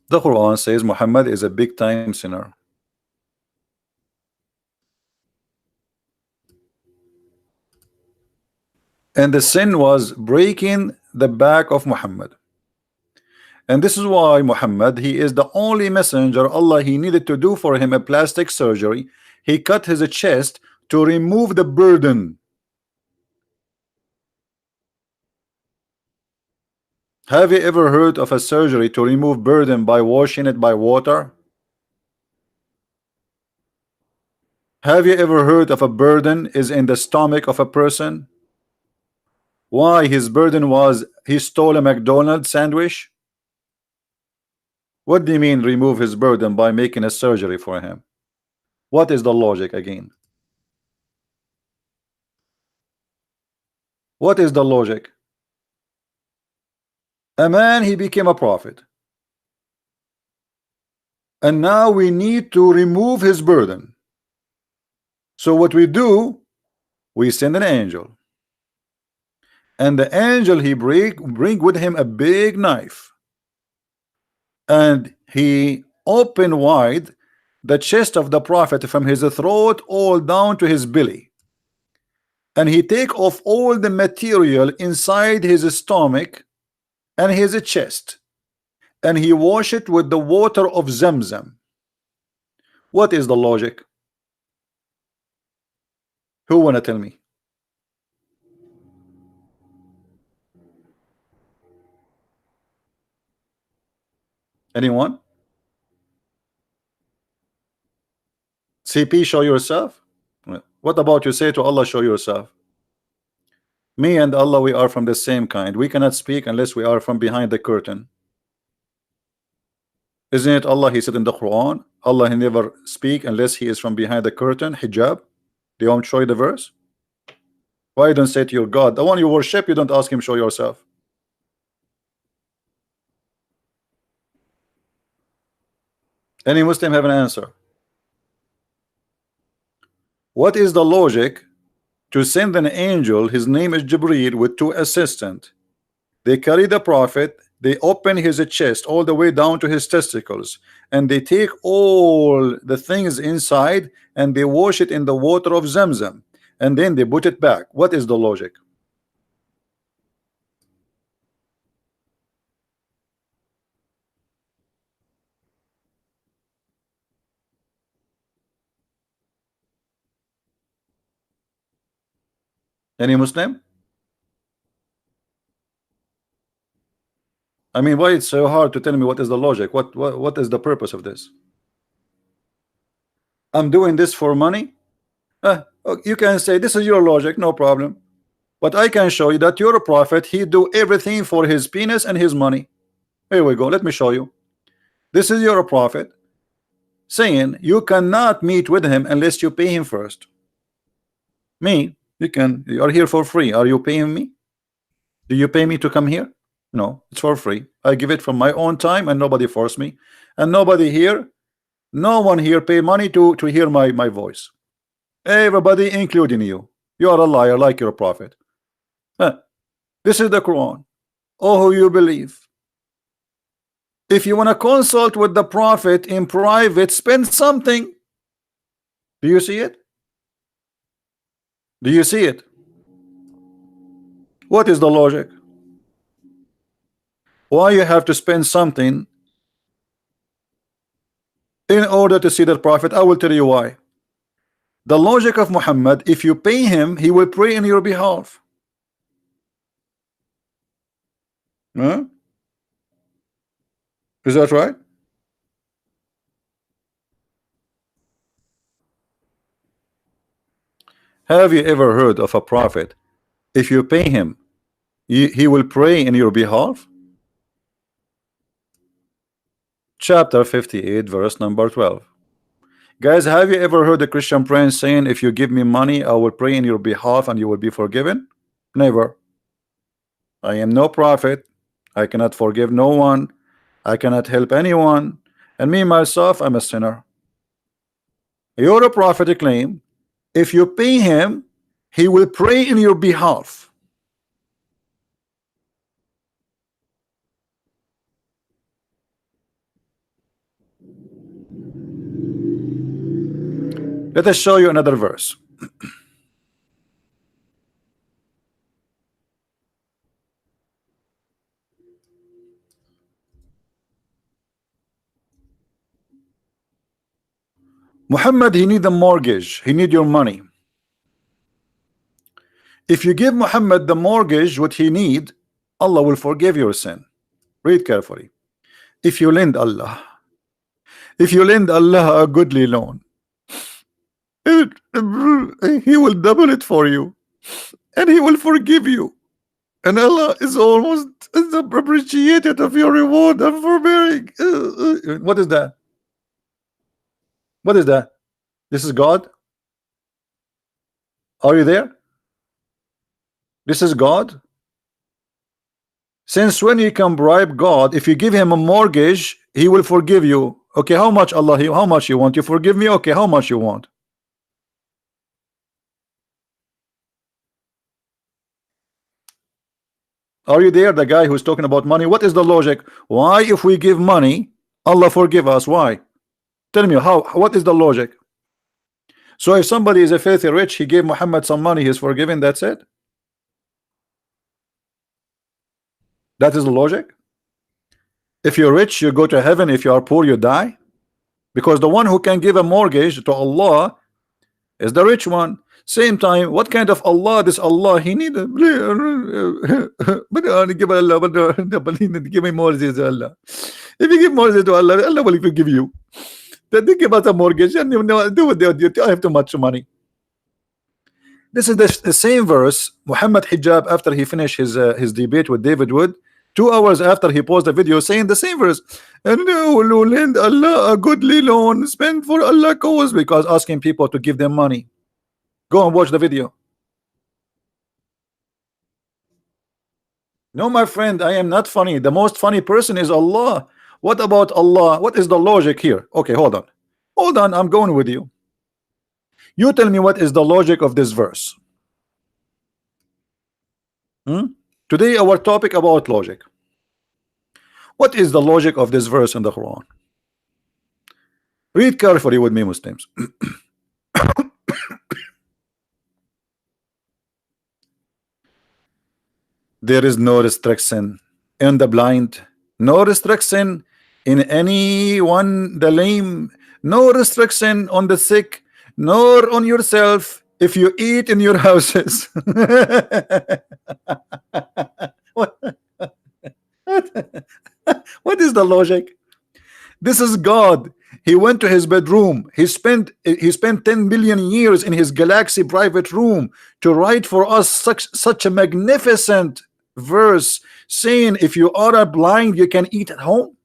The Quran says Muhammad is a big time sinner. And the sin was breaking the back of Muhammad. And this is why Muhammad, he is the only messenger Allah he needed to do for him a plastic surgery. He cut his chest to remove the burden. Have you ever heard of a surgery to remove burden by washing it by water? Have you ever heard of a burden is in the stomach of a person? Why his burden was he stole a McDonald's sandwich? What do you mean remove his burden by making a surgery for him? What is the logic again? What is the logic? A man, he became a prophet. And now we need to remove his burden. So what we do, we send an angel. And the angel, he bring with him a big knife. And he opened wide the chest of the prophet from his throat all down to his belly. And he take off all the material inside his stomach and his chest. And he wash it with the water of Zamzam. What is the logic? Who wanna tell me? Anyone? CP, show yourself. What about you say to Allah, show yourself? Me and Allah, we are from the same kind. We cannot speak unless we are from behind the curtain. Isn't it Allah? He said in the Quran, Allah, he never speak unless he is from behind the curtain, hijab. Do you want to show you the verse? Why you don't say to your God, the one you worship, you don't ask him, show yourself? Any Muslim have an answer? What is the logic to send an angel, his name is Jibreel, with two assistants? They carry the prophet, they open his chest all the way down to his testicles, and they take all the things inside and they wash it in the water of Zamzam, and then they put it back. What is the logic? Any Muslim? I mean, why it's so hard to tell me what is the logic? What is the purpose of this? I'm doing this for money. You can say this is your logic, no problem. But I can show you that you're a prophet. He do everything for his penis and his money. Here we go. Let me show you. This is your prophet saying you cannot meet with him unless you pay him first. Me, you are here for free. Are you paying me? Do you pay me to come here? No, it's for free. I give it from my own time and nobody forced me. And nobody here, no one here pay money to hear my voice. Everybody, including you. You are a liar like your prophet. This is the Quran. Oh, who you believe. If you want to consult with the prophet in private, spend something. Do you see it? Do you see it? What is the logic? Why you have to spend something in order to see the prophet? I will tell you why. The logic of Muhammad, if you pay him, he will pray in your behalf. Huh? Is that right? Have you ever heard of a prophet, if you pay him, he will pray in your behalf? Chapter 58, verse number 12. Guys, have you ever heard a Christian prince saying, if you give me money, I will pray in your behalf and you will be forgiven? Never. I am no prophet. I cannot forgive no one. I cannot help anyone. And me, myself, I'm a sinner. Your prophet claim, if you pay him, he will pray in your behalf. Let us show you another verse. Muhammad, he need a mortgage. He need your money. If you give Muhammad the mortgage, what he need, Allah will forgive your sin. Read carefully. If you lend Allah, if you lend Allah a goodly loan, he will double it for you, and he will forgive you. And Allah is almost appreciated of your reward and forbearing. What is that? What is that? This is God? Are you there? This is God? Since when you can bribe God? If you give him a mortgage, he will forgive you. Okay, how much, Allah? How much you want? You forgive me? Okay, how much you want? Are you there? The guy who's talking about money. What is the logic? Why, if we give money, Allah forgive us? Why? Tell me how. What is the logic? So if somebody is a filthy rich, he gave Muhammad some money, he's forgiven. That's it. That is the logic. If you're rich, you go to heaven. If you are poor, you die. Because the one who can give a mortgage to Allah is the rich one. Same time, what kind of Allah? This Allah, he need give me mortgage to Allah. If you give mortgage to Allah, Allah will give you. Then they give us a mortgage, and you know, I have too much money. This is the same verse. Muhammad Hijab, after he finished his debate with David Wood, 2 hours after he posted the video saying the same verse, and lend Allah a goodly loan, spend for Allah cause, because asking people to give them money. Go and watch the video. No, my friend, I am not funny. The most funny person is Allah. What about Allah? What is the logic here? Okay, hold on. Hold on, I'm going with you. You tell me what is the logic of this verse. Today our topic about logic. What is the logic of this verse in the Quran? Read carefully with me, Muslims. There is no restriction in the blind, no restriction in anyone, the lame, no restriction on the sick, nor on yourself if you eat in your houses. What is the logic? This is God. He went to his bedroom. He spent 10 billion years in his galaxy private room to write for us such a magnificent verse saying if you are blind, you can eat at home.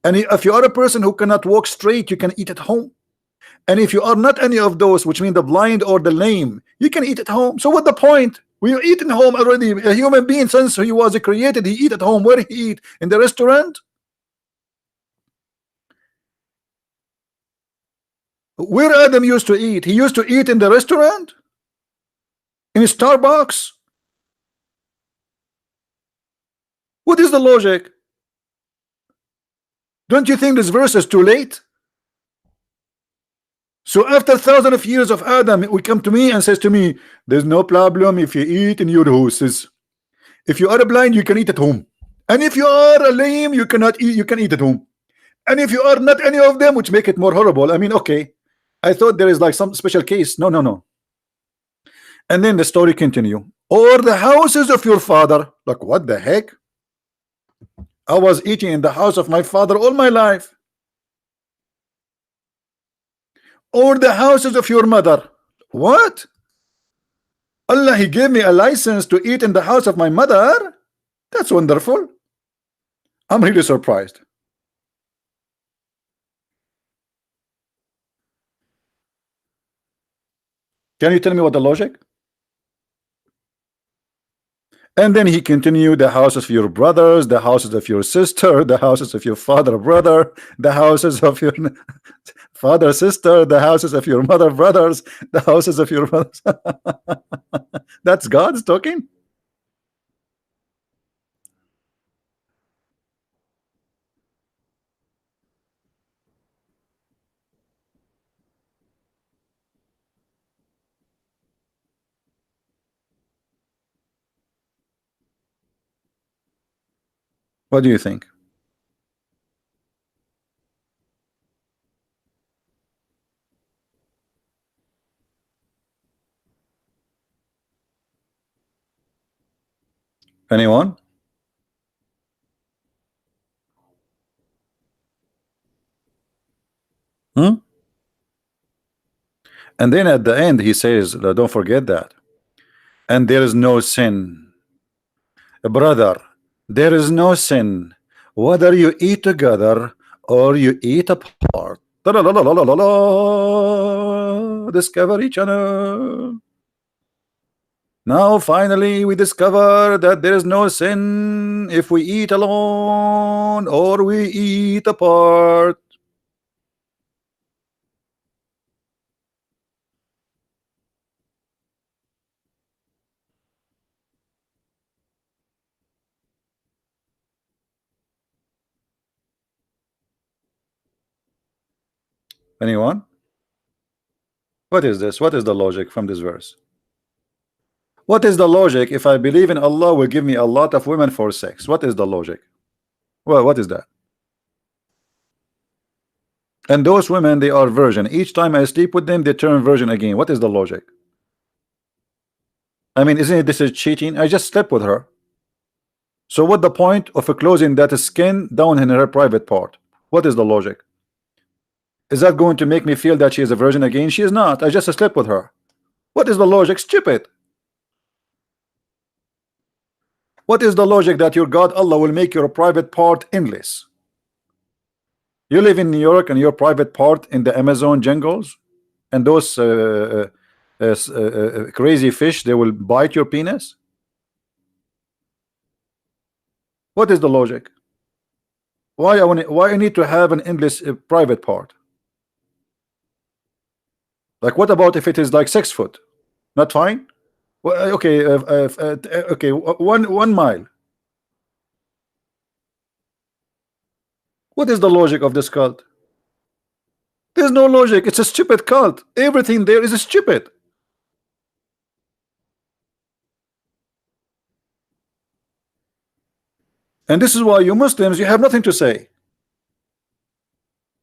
And if you are a person who cannot walk straight, you can eat at home. And if you are not any of those, which mean the blind or the lame, you can eat at home. So what the point? We eat at home already. A human being, since he was created, he eat at home. Where he eat? In the restaurant? Where Adam used to eat? He used to eat in the restaurant? In Starbucks? What is the logic? Don't you think this verse is too late? So after thousands of years of Adam, we come to me and says to me, there's no problem if you eat in your houses. If you are blind, you can eat at home. And if you are a lame, you cannot eat, you can eat at home. And if you are not any of them, which make it more horrible. I mean, okay, I thought there is like some special case. No, no, no. And then the story continue. Or the houses of your father. Like, what the heck? I was eating in the house of my father all my life. Or the houses of your mother. What? Allah, he gave me a license to eat in the house of my mother? That's wonderful. I'm really surprised. Can you tell me what the logic? And then he continued, the houses of your brothers, the houses of your sister, the houses of your father, brother, the houses of your father, sister, the houses of your mother, brothers, the houses of your brothers. That's God's talking. What do you think? Anyone? Hmm? And then at the end he says, don't forget that. And there is no sin. Brother, there is no sin. Whether you eat together or you eat apart. Discovery Channel. Now finally we discover that there is no sin if we eat alone or we eat apart. Anyone? What is this? What is the logic from this verse? What is the logic if I believe in Allah will give me a lot of women for sex? What is the logic? Well, what is that? And those women, they are virgin. Each time I sleep with them, they turn virgin again. What is the logic? I mean, isn't it this is cheating? I just slept with her. So what the point of closing that skin down in her private part? What is the logic? Is that going to make me feel that she is a virgin again? She is not. I just slept with her. What is the logic? Stupid. What is the logic that your God Allah will make your private part endless? You live in New York and your private part in the Amazon jungles, and those crazy fish, they will bite your penis. What is the logic? Why I need to have an endless private part? Like, what about if it is like 6 foot? Not fine. Well, okay, okay, 1 mile. What is the logic of this cult? There's no logic. It's a stupid cult. Everything there is stupid. And this is why you Muslims, you have nothing to say.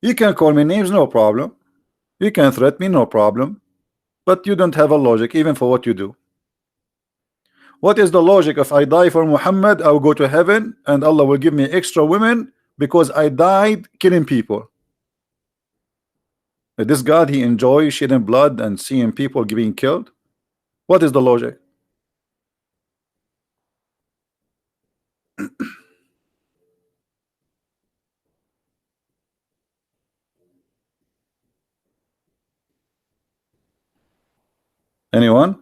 You can call me names, no problem. You can threat me, no problem. But you don't have a logic even for what you do. What is the logic? If I die for Muhammad, I will go to heaven and Allah will give me extra women because I died killing people. This God, he enjoys shedding blood and seeing people being killed. What is the logic? Anyone?